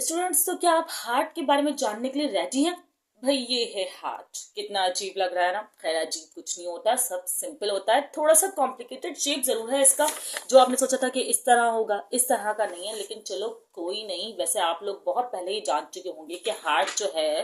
Students, तो क्या आप हार्ट के बारे में जानने के लिए रेडी हैं? भाई ये है हार्ट। कितना अजीब लग रहा है ना। खैर अजीब कुछ नहीं होता, सब सिंपल होता है। थोड़ा सा कॉम्प्लिकेटेड शेप जरूर है इसका। जो आपने सोचा था कि इस तरह होगा, इस तरह का नहीं है। लेकिन चलो कोई नहीं, वैसे आप लोग बहुत पहले ही जान चुके होंगे कि हार्ट जो है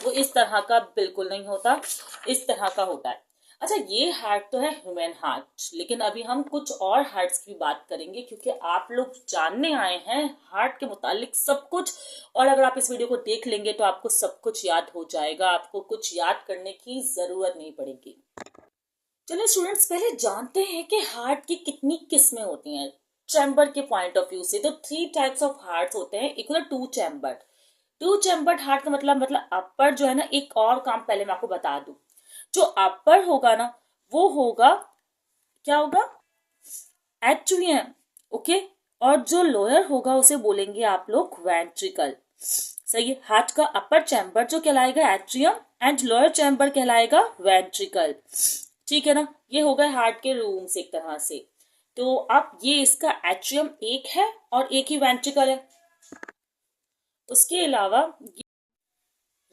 वो इस तरह का बिल्कुल नहीं होता, इस तरह का होता है। अच्छा, ये हार्ट तो है ह्यूमन हार्ट, लेकिन अभी हम कुछ और हार्ट्स की बात करेंगे क्योंकि आप लोग जानने आए हैं हार्ट के मुतालिक सब कुछ। और अगर आप इस वीडियो को देख लेंगे तो आपको सब कुछ याद हो जाएगा, आपको कुछ याद करने की जरूरत नहीं पड़ेगी। चलिए स्टूडेंट्स, पहले जानते हैं कि हार्ट की कितनी किस्में होती हैं। चैम्बर के पॉइंट ऑफ व्यू से तो 3 टाइप्स ऑफ हार्ट होते हैं। एक होता है टू चैम्बर्ड हार्ट का मतलब अपर जो है ना, एक और काम पहले मैं आपको बता दूं। जो अपर होगा ना, वो होगा, क्या होगा, एट्रियम। ओके। और जो लोअर होगा उसे बोलेंगे आप लोग वेंट्रिकल। सही है। हार्ट का अपर चैम्बर जो कहलाएगा एट्रियम एंड लोअर चैम्बर कहलाएगा वेंट्रिकल। ठीक है ना। ये हो गए हार्ट के रूम्स एक तरह से। तो अब ये इसका एट्रियम एक है और एक ही वेंट्रिकल है। उसके अलावा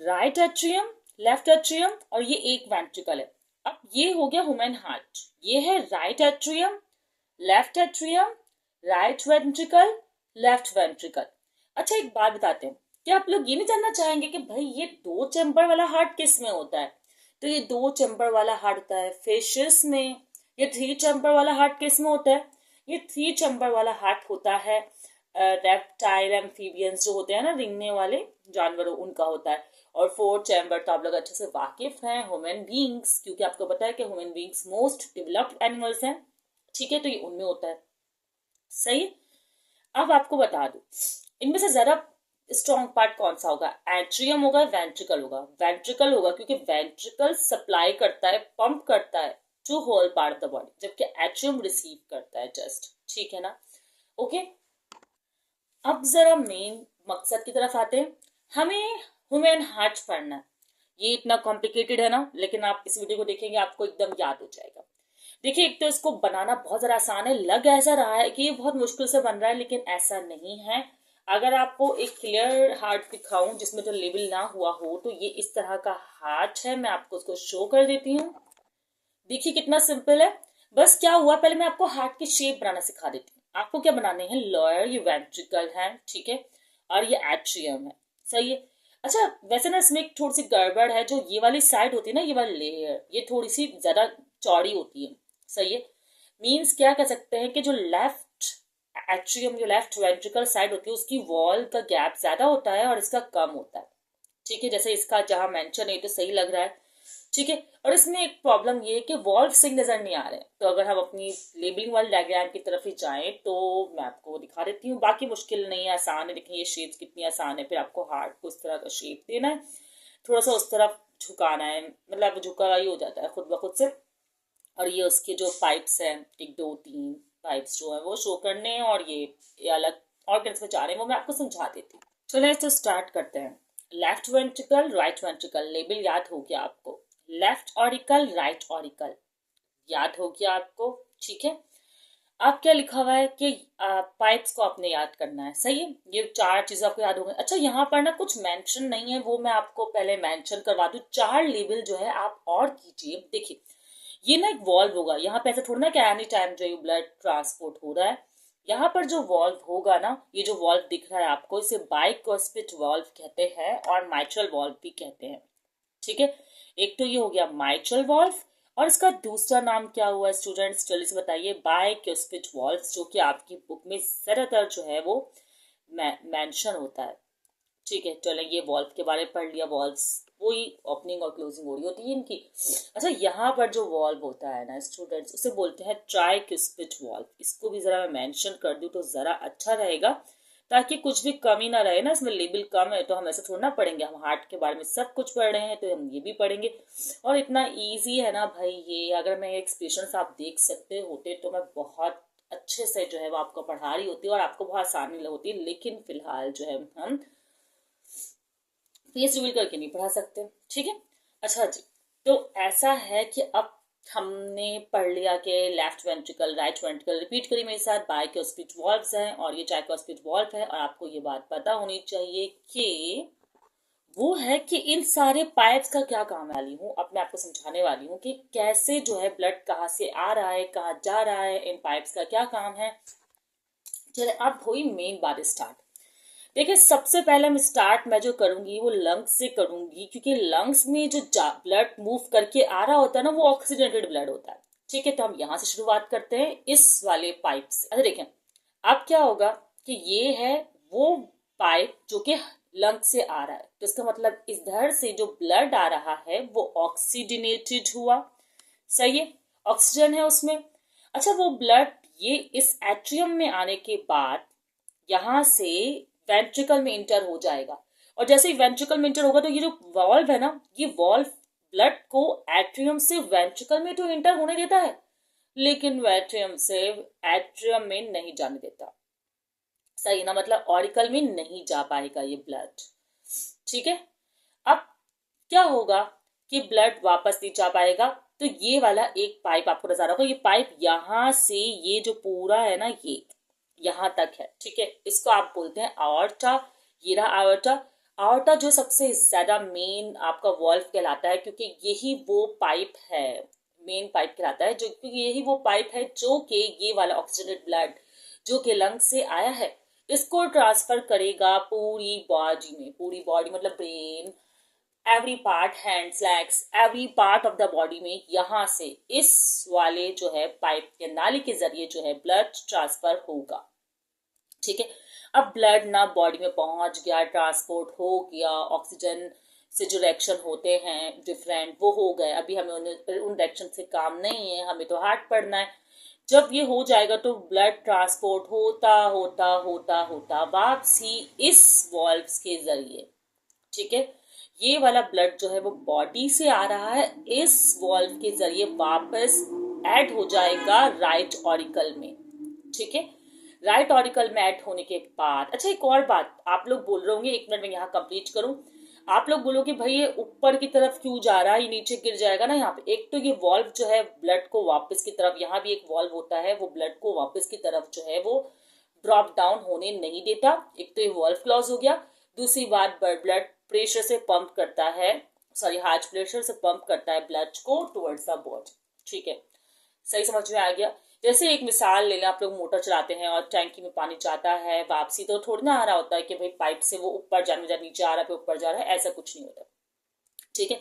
राइट एट्रियम, लेफ्ट एट्रियम और ये एक वेंट्रिकल है। अब ये हो गया ह्यूमन हार्ट। ये है right atrium, left atrium, right ventricle, left ventricle. अच्छा, एक बात बताते हैं, क्या आप लोग ये नहीं जानना चाहेंगे कि भाई ये 2 चैम्बर वाला हार्ट किस में होता है? तो ये 2 चैम्बर वाला हार्ट होता है फिशेस में। ये 3 चैम्बर वाला हार्ट किस में होता है? ये 3 चैम्बर वाला हार्ट होता है रेप्टाइल एम्फीबियंस जो होते हैं ना, रिंगने वाले जानवरों, उनका होता है। और 4 चैम्बर तो आप लोग अच्छे से वाकिफ हैं, ह्यूमन बींग्स, क्योंकि आपको पता है कि human beings most developed animals हैं। ठीक है, तो ये उनमें होता है। सही। अब आपको बता दूं, इनमें से ज्यादा स्ट्रॉन्ग पार्ट कौन सा होगा? एट्रियम होगा, वेंट्रिकल होगा? वेंट्रिकल होगा, क्योंकि वेंट्रिकल सप्लाई करता है, पंप करता है to whole part of the body, जबकि एट्रियम रिसीव करता है जस्ट। ठीक है ना। ओके। अब जरा मेन मकसद की तरफ आते हैं। हमें ह्यूमन हार्ट पढ़ना है। ये इतना कॉम्प्लिकेटेड है ना, लेकिन आप इस वीडियो को देखेंगे आपको एकदम याद हो जाएगा। देखिए, एक तो इसको बनाना बहुत ज्यादा आसान है। लग ऐसा रहा है कि ये बहुत मुश्किल से बन रहा है, लेकिन ऐसा नहीं है। अगर आपको एक क्लियर हार्ट दिखाऊं जिसमें जो लेबल ना हुआ हो, तो ये इस तरह का हार्ट है। मैं आपको उसको शो कर देती हूँ। देखिए कितना सिंपल है। बस क्या हुआ, पहले मैं आपको हार्ट की शेप बनाना सिखा देती हूँ। आपको क्या बनाने हैं? लोअर, ये वेंट्रिकल है, ठीक है, और ये एट्रियम है। सही है। अच्छा, वैसे ना इसमें एक थोड़ी सी गड़बड़ है। जो ये वाली साइड होती है ना, ये वाली लेयर, ये थोड़ी सी ज्यादा चौड़ी होती है। सही है। मीन्स क्या कह सकते हैं कि जो लेफ्ट एट्रियम, जो लेफ्ट वेंट्रिकल साइड होती है, उसकी वॉल का गैप ज्यादा होता है और इसका कम होता है। ठीक है, जैसे इसका जहां मेंशन है तो सही लग रहा है। ठीक है। और इसमें एक प्रॉब्लम ये है कि वॉल्व सिंक नजर नहीं आ रहे हैं। तो अगर हम अपनी लेबलिंग वाले डायग्राम की तरफ ही जाएं तो मैं आपको दिखा देती हूँ। बाकी मुश्किल नहीं है, आसान है। देखिए ये शेप्स कितनी आसान है। फिर आपको हार्ट को इस तरह का शेप देना है, थोड़ा सा उस तरफ झुकाना है, मतलब झुका ही हो जाता है खुद ब खुद से। और ये उसके जो पाइप्स हैं, 1 2 3 पाइप्स जो है वो शो करने हैं, और ये अलग ऑर्गन्स में जा रहे हैं, वो मैं आपको समझा देती हूँ। चलिए तो स्टार्ट करते हैं। Left ventricle, right ventricle, label याद हो गया आपको? लेफ्ट ऑरिकल, राइट ऑरिकल, याद हो गया आपको? ठीक है। अब क्या लिखा हुआ है कि पाइप्स को आपने याद करना है। सही है। ये 4 चीजें आपको याद हो गई। अच्छा, यहाँ पर ना कुछ मेंशन नहीं है, वो मैं आपको पहले मेंशन करवा दूं। 4 लेबल जो है आप और कीजिए। देखिए, ये ना एक वॉल्व होगा। यहाँ पे ऐसे थोड़ा ना कि एनी टाइम जो ब्लड ट्रांसपोर्ट हो रहा है। यहाँ पर जो वॉल्व होगा ना, ये जो वॉल्व दिख रहा है आपको, इसे बाइक्वास्पिड वॉल्व कहते हैं और माइट्रल वॉल्व भी कहते हैं। ठीक है। एक तो ये हो गया माइट्रल वॉल्व, और इसका दूसरा नाम क्या हुआ स्टूडेंट्स, जल्दी से बताइए? बाइक्वास्पिड वॉल्व, जो कि आपकी बुक में ज्यादातर जो है वो मेंशन होता है। ठीक है, चलें, ये वॉल्व के बारे में पढ़ लिया। वॉल्व्स वही ओपनिंग और क्लोजिंग हो रही होती है इनकी। अच्छा, यहाँ पर जो वॉल्व होता है ना स्टूडेंट्स, उसे बोलते हैं ट्राइक्युस्पिड वॉल्व। इसको भी जरा मैं मेंशन कर दूं तो जरा अच्छा रहेगा, ताकि कुछ भी कमी ना रहे ना। इसमें लेबल कम है तो हम ऐसे थोड़ा ना पढ़ेंगे। हम हार्ट के बारे में सब कुछ पढ़ रहे हैं तो हम ये भी पढ़ेंगे। और इतना ईजी है ना भाई ये। अगर मैं एक्सप्रेशन आप देख सकते होते तो मैं बहुत अच्छे से जो है वो आपको पढ़ा रही होती और आपको बहुत आसानी होती, लेकिन फिलहाल जो है हम फेस रिवील करके नहीं पढ़ा सकते। ठीक है। अच्छा जी, तो ऐसा है कि अब हमने पढ़ लिया कि left ventricle right ventricle, repeat करी मेरे साथ, बाइक्यूस्पिड वॉल्व्स हैं और ये ट्राइक्यूस्पिड वॉल्व है। और आपको ये बात पता होनी चाहिए कि वो है कि इन सारे पाइप्स का क्या काम है वाली हूँ। अब मैं आपको समझाने वाली हूँ कि कैसे जो है ब्लड कहाँ से आ रहा है, कहाँ जा रहा है, इन पाइप्स का क्या काम है। चले अब हुई मेन बात स्टार्ट। देखिए सबसे पहले मैं जो करूंगी वो लंग्स से करूंगी, क्योंकि लंग्स में जो ब्लड मूव करके आ रहा होता है ना वो ऑक्सीडेटेड ब्लड होता है। ठीक है, तो हम यहाँ से शुरुआत करते हैं इस वाले पाइप से। अच्छा देखें अब क्या होगा कि ये है वो पाइप जो कि लंग से आ रहा है, तो इसका मतलब इधर से जो ब्लड आ रहा है वो ऑक्सीजनेटेड हुआ। सही है, ऑक्सीजन है उसमें। अच्छा वो ब्लड ये इस एट्रियम में आने के बाद यहाँ से वेंट्रिकल में इंटर हो जाएगा। और जैसे ही वेंट्रिकल में इंटर होगा तो ये जो वॉल्व है ना, ये वॉल्व ब्लड को एट्रियम से वेंट्रिकल में तो इंटर होने देता है, लेकिन वेंट्रियम से एट्रियम में नहीं जाने देता। सही ना, मतलब ऑरिकल में नहीं जा पाएगा ये ब्लड। ठीक है, अब क्या होगा कि ब्लड वापस नहीं जा पाएगा। तो ये वाला एक पाइप आपको नजर होगा, ये पाइप यहाँ से ये जो पूरा है ना ये यहाँ तक है। ठीक है, इसको आप बोलते हैं आवर्टा। ये रहा आवर्टा। आवर्टा जो सबसे ज्यादा मेन आपका वॉल्व कहलाता है, क्योंकि यही वो पाइप है, मेन पाइप कहलाता है, जो क्योंकि यही वो पाइप है जो कि ये वाला ऑक्सीजनेटेड ब्लड जो कि लंग से आया है इसको ट्रांसफर करेगा पूरी बॉडी में। पूरी बॉडी मतलब brain, every part, hands, legs, every part of the body में यहाँ से इस वाले जो है पाइप के नाली के जरिए जो है ब्लड ट्रांसफर होगा। ठीक है, अब ब्लड ना बॉडी में पहुंच गया, ट्रांसपोर्ट हो गया, ऑक्सीजन से जो रिएक्शन होते हैं डिफरेंट वो हो गए। अभी हमें उन रिएक्शन से काम नहीं है, हमें तो हार्ट पढ़ना है। जब ये हो जाएगा तो ब्लड ट्रांसपोर्ट होता होता होता होता वापसी इस वॉल्व्स के जरिए। ठीक है, ये वाला ब्लड जो है वो बॉडी से आ रहा है, इस वॉल्व के जरिए वापस ऐड हो जाएगा राइट ऑरिकल में। ठीक है, राइट ऑरिकल में ऐड होने के बाद अच्छा एक और बात आप लोग बोल रहे होंगे, एक मिनट में यहाँ कंप्लीट करूं। आप लोग बोलोगे भाई ये ऊपर की तरफ क्यों जा रहा है, ये नीचे गिर जाएगा ना। यहाँ पे एक तो ये वॉल्व जो है ब्लड को वापस की तरफ, यहाँ भी एक वॉल्व होता है वो ब्लड को वापस की तरफ जो है वो ड्रॉप डाउन होने नहीं देता। एक तो ये वॉल्व क्लोज हो गया, दूसरी बात ब्लड प्रेशर से पंप करता है, सॉरी हार्ट प्रेशर से पंप करता है ब्लड को टुवर्ड्स द बॉडी। ठीक है, सही समझ में आ गया। जैसे एक मिसाल ले लें, आप लोग मोटर चलाते हैं और टैंकी में पानी जाता है, वापसी तो थोड़ी ना आ रहा होता है कि भाई पाइप से वो ऊपर जाने जा नीचे आ रहा है ऊपर जा रहा है, ऐसा कुछ नहीं होता। ठीक है,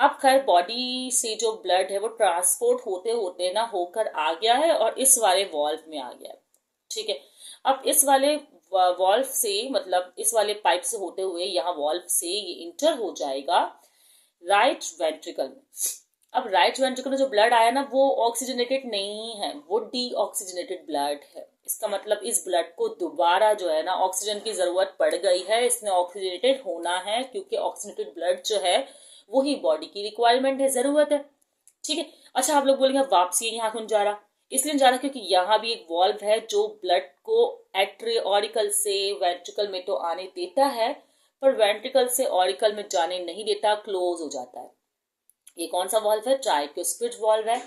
अब खैर बॉडी से जो ब्लड है वो ट्रांसपोर्ट होते होते ना होकर आ गया है और इस वाले वॉल्व में आ गया है। ठीक है, अब इस वाले वॉल्व से मतलब इस वाले पाइप से होते हुए यहाँ वॉल्व से ये इंटर हो जाएगा राइट वेंट्रिकल में। अब राइट वेंट्रिकल में जो ब्लड आया ना वो ऑक्सीजनेटेड नहीं है, वो डीऑक्सीजनेटेड ब्लड है। इसका मतलब इस ब्लड को दोबारा जो है ना ऑक्सीजन की जरूरत पड़ गई है, इसने ऑक्सीजनेटेड होना है, क्योंकि ऑक्सीजनेटेड ब्लड जो है वही बॉडी की रिक्वायरमेंट है, जरूरत है। ठीक है, अच्छा आप लोग बोलेंगे वापसी यहाँ क्यों जा रहा, इसलिए जा रहा क्योंकि यहाँ भी एक वॉल्व है जो ब्लड को एट्रियोरिकल से वेंट्रिकल में तो आने देता है, पर वेंट्रिकल से ऑरिकल में जाने नहीं देता, क्लोज हो जाता है। ये कौन सा वॉल्व है, ट्राइक्यूस्पिड वॉल्व है।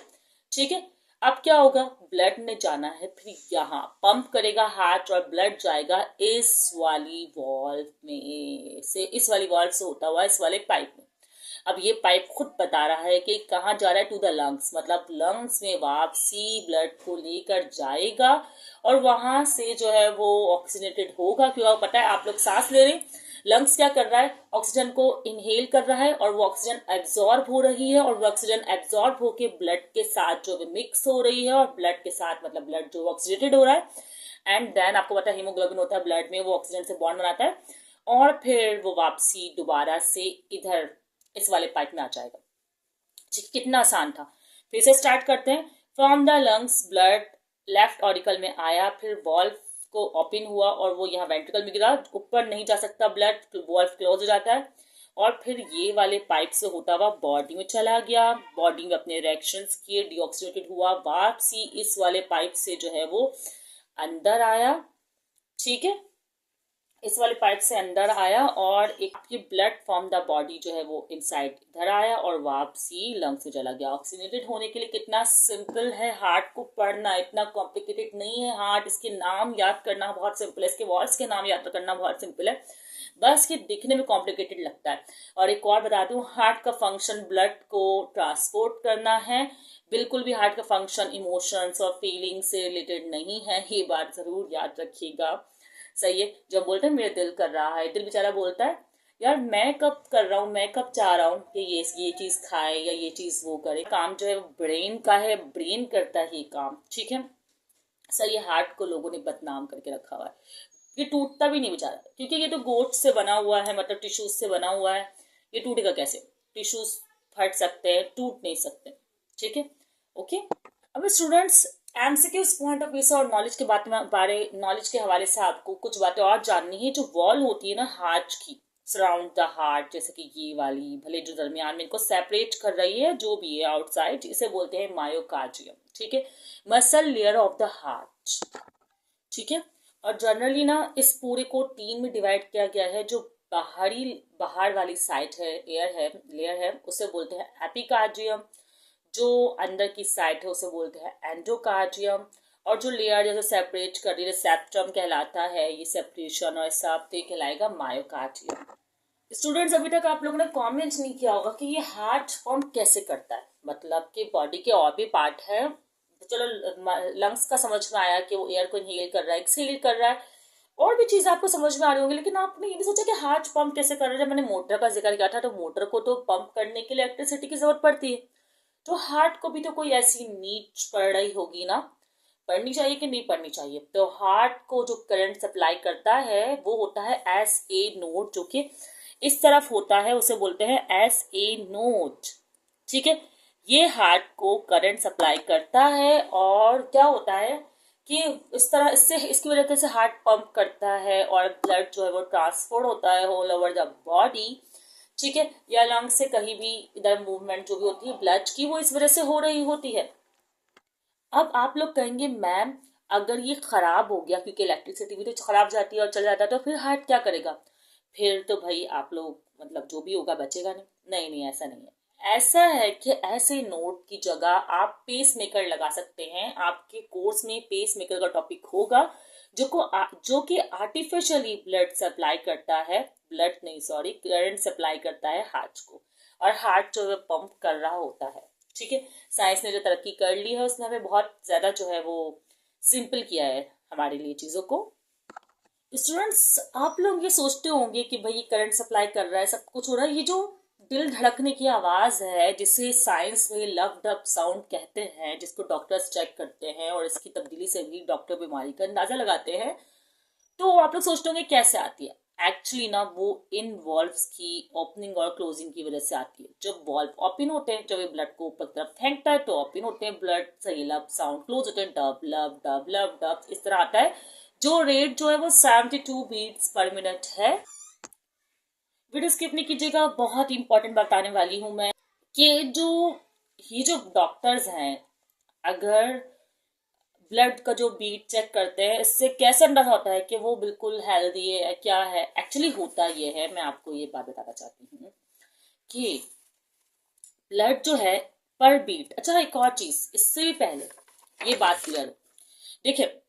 ठीक है, अब क्या होगा, ब्लड ने जाना है फिर यहाँ पंप करेगा हार्ट और ब्लड जाएगा इस वाली वॉल्व में से, इस वाली वॉल्व से होता हुआ इस वाले पाइप में। अब ये पाइप खुद बता रहा है कि कहाँ जा रहा है, टू द लंग्स, मतलब लंग्स में वापसी ब्लड को लेकर जाएगा और वहां से जो है वो ऑक्सीजनेटेड होगा। क्यों पता है, आप लोग सांस ले रहे हैं, लंग्स क्या कर रहा है, ऑक्सीजन को इनहेल कर रहा है और वो ऑक्सीजन एब्जॉर्ब हो रही है और वो ऑक्सीजन एब्जॉर्ब होके ब्लड के साथ जो मिक्स हो रही है और ब्लड के साथ मतलब ब्लड जो ऑक्सीडेटेड हो रहा है एंड देन आपको पता है हीमोग्लोबिन होता है ब्लड में, वो ऑक्सीजन से बॉन्ड बनाता है और फिर वो वापसी दोबारा से इधर इस वाले पाइप में आ जाएगा। कितना आसान था, फिर से स्टार्ट करते हैं। From the lungs blood left auricle में आया, फिर वॉल्व को ओपन हुआ और वो यहाँ वेंट्रिकल में गिरा, ऊपर नहीं जा सकता ब्लड, वॉल्व क्लोज हो जाता है और फिर ये वाले पाइप से होता हुआ बॉडी में चला गया, बॉडी में अपने रिएक्शंस किए, डीऑक्सीडेटेड हुआ, वापसी इस वाले पाइप से जो है वो अंदर आया। ठीक है, इस वाले पाइप से अंदर आया और एक ये ब्लड फ्रॉम द बॉडी जो है वो इनसाइड इधर आया और वापसी लंग्स में चला गया। ऑक्सीजनेटेड होने के लिए कितना सिंपल है हार्ट को पढ़ना, इतना कॉम्प्लिकेटेड नहीं है हार्ट। इसके नाम याद करना बहुत सिंपल है, इसके वॉल्स के नाम याद करना बहुत सिंपल है, बस ये दिखने में कॉम्प्लिकेटेड लगता है। और एक और बता दूं, हार्ट का फंक्शन ब्लड को ट्रांसपोर्ट करना है, बिल्कुल भी हार्ट का फंक्शन इमोशंस और फीलिंग से रिलेटेड नहीं है, ये बात जरूर याद रखिएगा। सही है, जब बोलते हैं मेरा दिल कर रहा है, दिल बेचारा बोलता है यार मैं कब कर रहा हूँ, मैं कब चाह रहा हूँ कि ये चीज खाए या ये चीज वो करे। काम जो है ब्रेन का है, ब्रेन करता है ये काम, ठीक है। सही है, हार्ट को लोगों ने बदनाम करके रखा हुआ है, ये टूटता भी नहीं बेचारा, क्योंकि ये तो गोट से बना हुआ है, मतलब टिश्यूज से बना हुआ है, ये टूटेगा कैसे? टिश्यूज फट सकते हैं, टूट नहीं सकते, ठीक है। ओके, अब students MCQs point of view से और नॉलेज के बारे नॉलेज के हवाले से आपको कुछ बातें और जाननी है। जो वॉल होती है ना हार्ट की, सराउंड द हार्ट, जैसे कि ये वाली भले जो दरमियान में इनको सेपरेट कर रही है, जो भी है आउटसाइड, इसे बोलते हैं मायोकार्डियम, ठीक है, muscle layer of the heart, ठीक है। और जनरली ना इस पूरे को तीन में डिवाइड किया गया है। जो बाहर वाली साइड है, लेयर है, उसे बोलते हैं एपिकार्डियम। जो अंदर की साइड है उसे बोलते हैं एंडोकार्डियम। और जो लेयर जैसे सेपरेट कर रही है, सेप्टम कहलाता है ये सेपरेशन, और सब तो कहलाएगा मायोकार्डियम। स्टूडेंट्स, अभी तक आप लोगों ने कमेंट नहीं किया होगा कि ये हार्ट पंप कैसे करता है, मतलब कि बॉडी के और भी पार्ट है, तो चलो लंग्स का समझ में आया कि वो एयर को इनहेल कर रहा है, एक्सहेल कर रहा है, और भी चीज आपको समझ में आ रही होंगी, लेकिन आपने ये नहीं सोचा कि हार्ट पंप कैसे कर रहा है। जब मैंने मोटर का जिक्र किया था, तो मोटर को तो पंप करने के लिए इलेक्ट्रिसिटी की जरूरत पड़ती है, तो हार्ट को भी तो कोई ऐसी नीड पड़ रही होगी ना, पढ़नी चाहिए कि नहीं पढ़नी चाहिए। तो हार्ट को जो करंट सप्लाई करता है वो होता है एस ए नोड, जो कि इस तरफ होता है, उसे बोलते हैं एस ए नोड, ठीक है। ये हार्ट को करंट सप्लाई करता है, और क्या होता है कि इस तरह इससे इसकी वजह से हार्ट पंप करता है और ब्लड जो है वो ट्रांसफर होता है ऑल ओवर द बॉडी, ठीक है, या लंग से कहीं भी इधर मूवमेंट जो भी होती है ब्लड की, वो इस वजह से हो रही होती है। अब आप लोग कहेंगे मैम अगर ये खराब हो गया, क्योंकि इलेक्ट्रिसिटी भी तो खराब जाती है और चल जाता है, तो फिर हार्ट क्या करेगा? फिर तो भाई आप लोग मतलब जो भी होगा बचेगा नहीं। नहीं नहीं, ऐसा नहीं है। ऐसा है कि ऐसे नोड की जगह आप पेस मेकर लगा सकते हैं। आपके कोर्स में पेस मेकर का टॉपिक होगा, जो कि आर्टिफिशियली ब्लड सप्लाई करता है, ब्लड नहीं सॉरी, करंट सप्लाई करता है हार्ट को, और हार्ट जो है पंप कर रहा होता है, ठीक है। साइंस ने जो तरक्की कर ली है उसने हमें बहुत ज्यादा जो है वो सिंपल किया है हमारे लिए चीजों को। स्टूडेंट्स, आप लोग ये सोचते होंगे कि भाई करंट सप्लाई कर रहा है, सब कुछ हो रहा है, ये जो दिल धड़कने की आवाज है जिसे साइंस में लव डब साउंड कहते हैं, जिसको डॉक्टर्स चेक करते हैं और इसकी तब्दीली से भी डॉक्टर बीमारी का अंदाजा लगाते हैं, तो आप लोग सोचते होंगे कैसे आती है। एक्चुअली ना वो इन वॉल्व्स की ओपनिंग और क्लोजिंग की वजह से आती है। जब वॉल्व ओपन होते हैं, जब ये ब्लड को ऊपर तरफ फेंकता है तो ओपन होते हैं ब्लड, सही लब साउंड, क्लोज होते हैं डब लब डब लब डब, इस तरह आता है। जो रेट जो है वो 72 बीट्स पर मिनट है। वीडियो स्किप नहीं कीजिएगा, बहुत इंपॉर्टेंट बताने वाली हूं मैं कि ये जो डॉक्टर्स हैं, अगर ब्लड का जो बीट चेक करते हैं, इससे कैसे अंदाजा होता है कि वो बिल्कुल हेल्दी है क्या है? एक्चुअली होता ये है, मैं आपको ये बात बताना चाहती हूँ कि ब्लड जो है पर बीट, अच्छा एक और चीज इससे भी पहले ये बात क्लियर हो, देखिए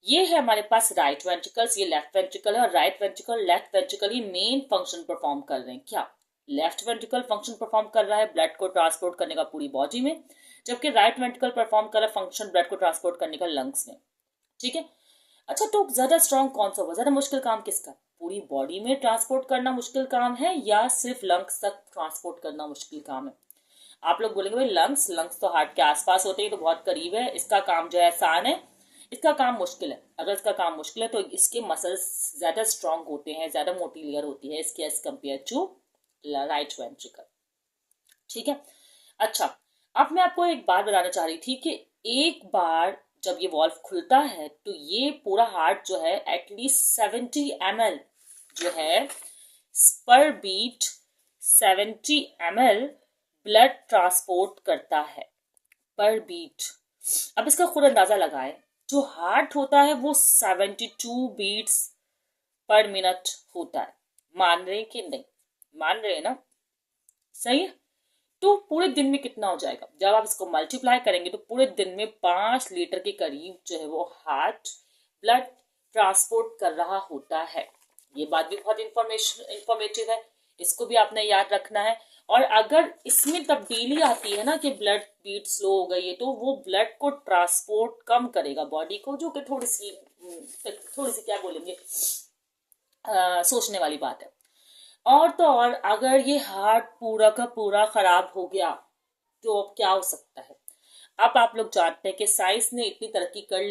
ये है हमारे पास राइट वेंट्रिकल्स, ये लेफ्ट वेंट्रिकल है, और राइट वेंट्रिकल लेफ्ट वेंट्रिकल ही मेन फंक्शन परफॉर्म कर रहे हैं। क्या लेफ्ट वेंट्रिकल फंक्शन परफॉर्म कर रहा है ब्लड को ट्रांसपोर्ट करने का पूरी बॉडी में, जबकि राइट वेंट्रिकल परफॉर्म कर रहा है फंक्शन ब्लड को ट्रांसपोर्ट करने का लंग्स में, ठीक है। अच्छा, तो ज्यादा स्ट्रॉन्ग कौन सा होगा, ज्यादा मुश्किल काम किसका? पूरी बॉडी में ट्रांसपोर्ट करना मुश्किल काम है या सिर्फ लंग्स तक ट्रांसपोर्ट करना मुश्किल काम है? आप लोग बोलेंगे भाई लंग्स तो हार्ट के आसपास होते हैं, तो बहुत करीब है, इसका काम जो है आसान है, इसका काम मुश्किल है। अगर इसका काम मुश्किल है तो इसके मसल्स ज्यादा स्ट्रांग होते हैं, ज्यादा मोटी लेयर होती है इसके as compare to right ventricle, ठीक है। अच्छा, अब मैं आपको एक बात बताना चाह रही थी कि एक बार जब ये वॉल्व खुलता है तो ये पूरा हार्ट जो है एटलीस्ट 70 ml जो है पर बीट 70 ml ब्लड ट्रांसपोर्ट करता है पर बीट। अब इसका खुद अंदाजा लगाएं, जो हार्ट होता है वो 72 बीट्स पर मिनट होता है। मान रहे कि नहीं? मान रहे हैं ना? सही है। तो पूरे दिन में कितना हो जाएगा? जब आप इसको मल्टीप्लाई करेंगे तो पूरे दिन में 5 लीटर के करीब जो है वो हार्ट ब्लड ट्रांसपोर्ट कर रहा होता है। ये बात भी बहुत इंफॉर्मेटिव है, इसको भी आपने याद रखना है। और अगर इसमें तब्दीली आती है ना कि ब्लड बीट स्लो हो गई है, तो वो ब्लड को ट्रांसपोर्ट कम करेगा बॉडी को, जो कि थोड़ी सी क्या बोलेंगे, सोचने वाली बात है। और तो और अगर ये हार्ट पूरा का पूरा खराब हो गया तो अब क्या हो सकता है? अब आप लोग जानते हैं कि साइंस ने इतनी तरक्की कर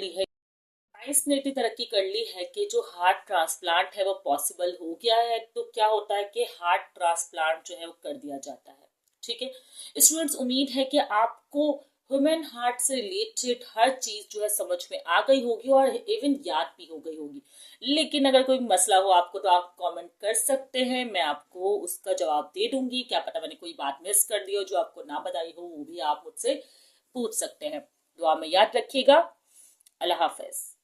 ली है, कि जो हार्ट ट्रांसप्लांट है वो पॉसिबल हो गया है। तो क्या होता है कि हार्ट ट्रांसप्लांट जो है वो कर दिया जाता है। ठीक है स्टूडेंट्स, उम्मीद है कि आपको ह्यूमन हार्ट से रिलेटेड हर चीज जो है समझ में आ गई होगी और इवन याद भी हो गई होगी। लेकिन अगर कोई मसला हो आपको तो आप कमेंट कर सकते हैं, मैं आपको उसका जवाब दे दूंगी। क्या पता मैंने कोई बात मिस कर दी हो जो आपको ना बताई हो, वो भी आप मुझसे पूछ सकते हैं। दुआ में याद रखिएगा। अल्लाह हाफिज।